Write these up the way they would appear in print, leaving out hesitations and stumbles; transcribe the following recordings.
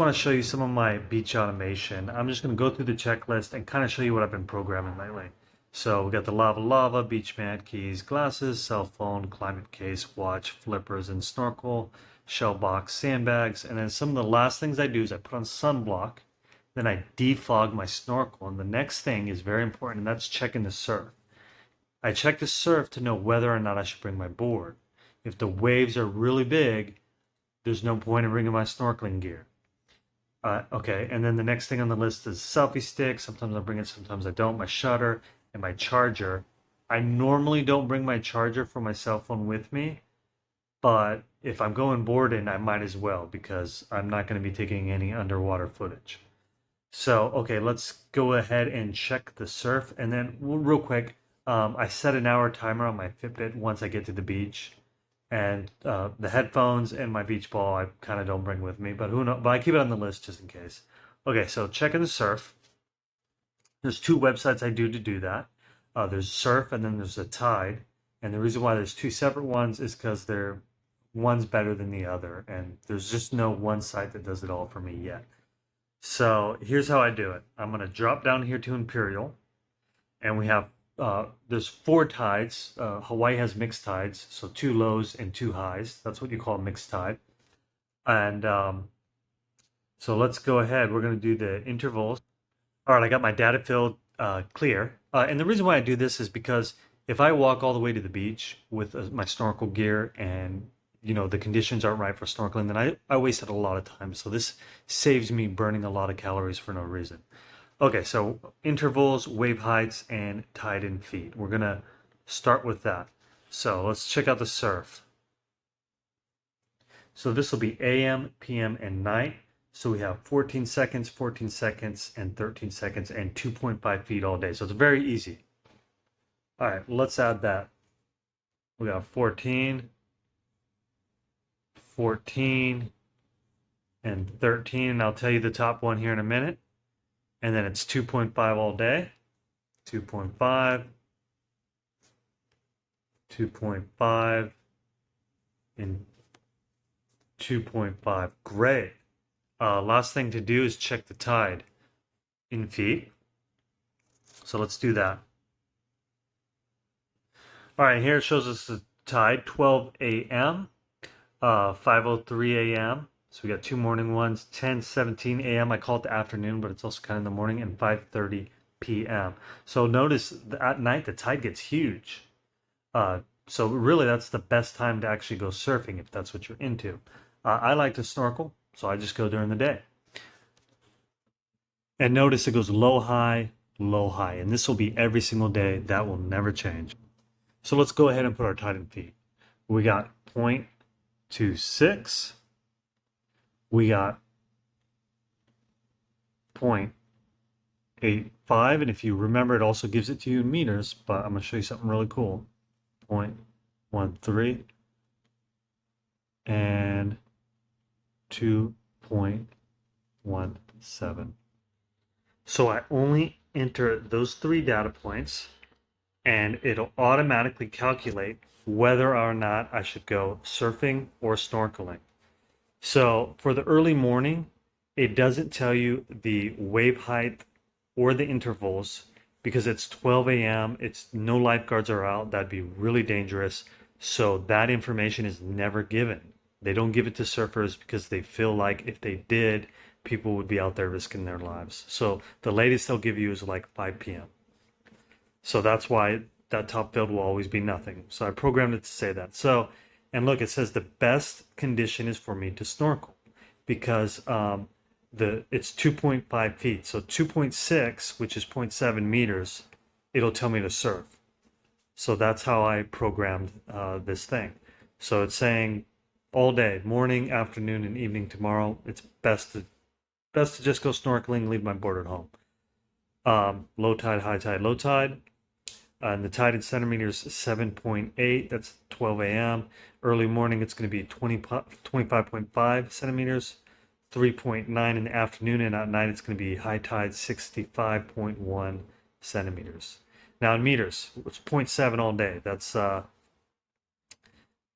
want to show you some of my beach automation. I'm just going to go through the checklist and kind of show you what I've been programming lately. So we got the lava, beach mat, keys, glasses, cell phone, climate case, watch, flippers, and snorkel, shell box, sandbags. And then some of the last things I do is I put on sunblock, then I defog my snorkel. And the next thing is very important, and that's checking the surf. I check the surf to know whether or not I should bring my board. If the waves are really big, there's no point in bringing my snorkeling gear. Okay, and then the next thing on the list is selfie stick. Sometimes I bring it, sometimes I don't. My shutter and my charger. I normally don't bring my charger for my cell phone with me, but if I'm going boarding, I might as well because I'm not going to be taking any underwater footage. So, okay, let's go ahead and check the surf. And then, real quick, I set an hour timer on my Fitbit once I get to the beach. And the headphones and my beach ball I kind of don't bring with me, but who knows? But I keep it on the list just in case. Okay, so checking the surf. There's two websites I do to do that. There's Surf and then there's the Tide. And the reason why there's two separate ones is because they're one's better than the other, and there's just no one site that does it all for me yet. So here's how I do it. I'm gonna drop down here to Imperial, and we have there's four tides. Hawaii has mixed tides, so two lows and two highs. That's what you call a mixed tide. And so let's go ahead. We're going to do the intervals. All right, I got my data field clear. And the reason why I do this is because if I walk all the way to the beach with my snorkel gear and the conditions aren't right for snorkeling, then I wasted a lot of time. So this saves me burning a lot of calories for no reason. Okay, so intervals, wave heights, and tide in feet. We're going to start with that. So let's check out the surf. So this will be AM, PM, and night. So we have 14 seconds, 14 seconds, and 13 seconds, and 2.5 feet all day. So it's very easy. All right, let's add that. We got 14, 14, and 13. And I'll tell you the top one here in a minute. And then it's 2.5 all day, 2.5, 2.5, and 2.5. Great. Last thing to do is check the tide in feet. So let's do that. All right, here it shows us the tide, 12 a.m., 5:03 a.m., so we got two morning ones, 10:17 a.m. I call it the afternoon, but it's also kind of the morning, and 5:30 p.m. So notice at night the tide gets huge. So really that's the best time to actually go surfing if that's what you're into. I like to snorkel, so I just go during the day. And notice it goes low, high, and this will be every single day. That will never change. So let's go ahead and put our tide in feet. We got 0.26. We got 0.85, and if you remember, it also gives it to you in meters, but I'm going to show you something really cool. 0.13 and 2.17. So I only enter those three data points, and it'll automatically calculate whether or not I should go surfing or snorkeling. So for the early morning, it doesn't tell you the wave height or the intervals because it's 12 a.m. It's no lifeguards are out. That'd be really dangerous. So that information is never given. They don't give it to surfers because they feel like if they did, people would be out there risking their lives. So the latest they'll give you is like 5 p.m. So that's why that top field will always be nothing. So I programmed it to say that. So, and look, it says the best condition is for me to snorkel because it's 2.5 feet. So 2.6, which is 0.7 meters, it'll tell me to surf. So that's how I programmed this thing. So it's saying all day, morning, afternoon, and evening tomorrow, it's best to just go snorkeling, leave my board at home. Low tide, high tide, low tide. And the tide in centimeters is 7.8. That's 12 a.m. Early morning, it's going to be 25.5 centimeters. 3.9 in the afternoon, and at night it's going to be high tide 65.1 centimeters. Now in meters, it's 0.7 all day. That's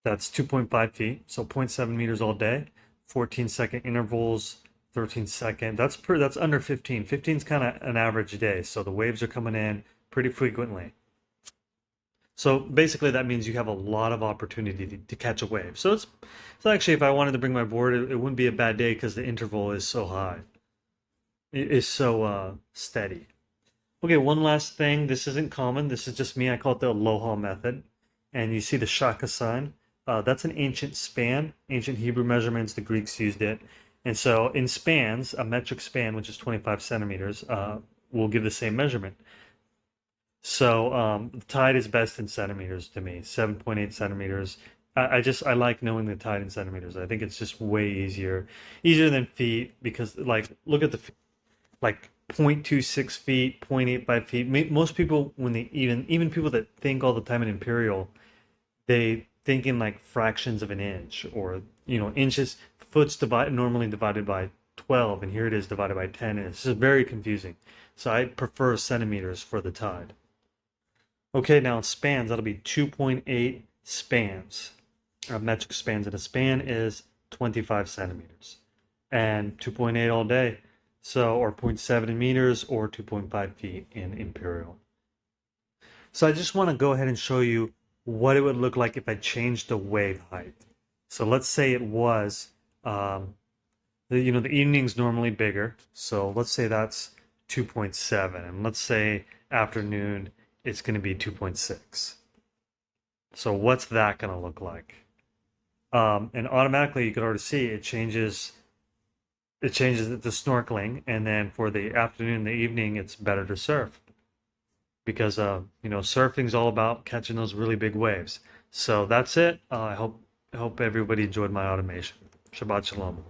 2.5 feet, so 0.7 meters all day. 14-second intervals, 13 second. That's under 15. 15 is kind of an average day, so the waves are coming in pretty frequently. So basically, that means you have a lot of opportunity to catch a wave. So actually, if I wanted to bring my board, it wouldn't be a bad day because the interval is so high. It is so steady. Okay, one last thing. This isn't common. This is just me. I call it the Aloha Method. And you see the shaka sign. That's an ancient span, ancient Hebrew measurements. The Greeks used it. And so in spans, a metric span, which is 25 centimeters, will give the same measurement. So the tide is best in centimeters to me, 7.8 centimeters. I like knowing the tide in centimeters. I think it's just way easier than feet because like look at the like 0.26 feet, 0.85 feet. Most people when they even people that think all the time in imperial, they think in like fractions of an inch or inches. Normally divided by 12 and here it is divided by 10 and it's just very confusing. So I prefer centimeters for the tide. Okay, now in spans, that'll be 2.8 spans, metric spans, and a span is 25 centimeters, and 2.8 all day, so or zero point 0.7 in meters or 2.5 feet in imperial. So I just want to go ahead and show you what it would look like if I changed the wave height. So let's say it was, the evening's normally bigger, so let's say that's 2.7, and let's say afternoon it's going to be 2.6. So what's that going to look like? And automatically you can already see it changes it to snorkeling, and then for the afternoon and the evening it's better to surf because surfing's all about catching those really big waves. So that's it. I hope everybody enjoyed my automation. Shabbat shalom.